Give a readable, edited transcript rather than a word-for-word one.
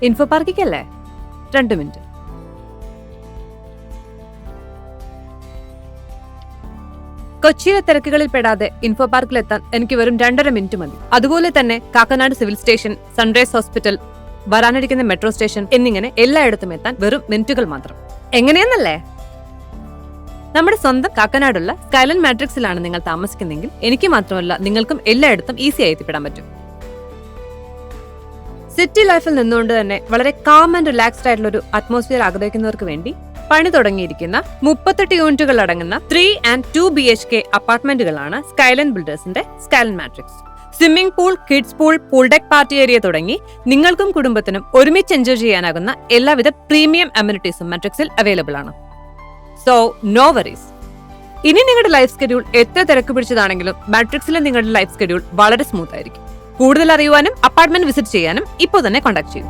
Info പാർക്കിക്കല്ലേ? 2 minute. കൊച്ചിയിലെ തിരക്കുകളിൽ പെടാതെ info പാർക്കിലെത്താൻ എനിക്ക് വെറും 2.5 മിനിറ്റ് മതി. അതുപോലെ തന്നെ Kakkanad civil station, sunrise hospital, വരാനിരിക്കുന്ന മെട്രോ സ്റ്റേഷൻ എന്നിങ്ങനെ എല്ലായിടത്തും എത്താൻ വെറും മിനിറ്റുകൾ മാത്രം. എങ്ങനെയെന്നല്ലേ? നമ്മുടെ സ്വന്തം കാക്കനാടുള്ള സ്കൈലൻ മാട്രിക്സിലാണ് നിങ്ങൾ താമസിക്കുന്നെങ്കിൽ എനിക്ക് മാത്രമല്ല നിങ്ങൾക്കും എല്ലായിടത്തും ഈസിയായി എത്തിപ്പെടാൻ പറ്റും. സിറ്റി ലൈഫിൽ നിന്നുകൊണ്ട് തന്നെ വളരെ കാം ആൻഡ് റിലാക്സ്ഡ് ആയിട്ടുള്ള ഒരു അറ്റ്മോസ്ഫിയർ ആഗ്രഹിക്കുന്നവർക്ക് വേണ്ടി പണി തുടങ്ങിയിരിക്കുന്ന 38 യൂണിറ്റുകൾ അടങ്ങുന്ന 3 and 2 BHK അപ്പാർട്ട്മെന്റുകളാണ് സ്കൈലൻ ബിൽഡേഴ്സിന്റെ Skyline Matrix. Swimming pool, kids pool, pool deck party area തുടങ്ങി നിങ്ങൾക്കും കുടുംബത്തിനും ഒരുമിച്ച് എൻജോയ് ചെയ്യാനാകുന്ന എല്ലാവിധ പ്രീമിയം അമ്യൂണിറ്റീസും മാട്രിക്സിൽ അവൈലബിൾ ആണ്. So no worries. ഇനി നിങ്ങളുടെ ലൈഫ് സ്കെഡ്യൂൾ എത്ര തിരക്ക് പിടിച്ചതാണെങ്കിലും മാട്രിക്സിലെ നിങ്ങളുടെ ലൈഫ് സ്കെഡ്യൂൾ വളരെ സ്മൂത്ത് ആയിരിക്കും. കൂടുതൽ അറിയുവാനും അപ്പാർട്ട്മെന്റ് വിസിറ്റ് ചെയ്യാനും ഇപ്പോൾ തന്നെ കോൺടാക്ട് ചെയ്യൂ.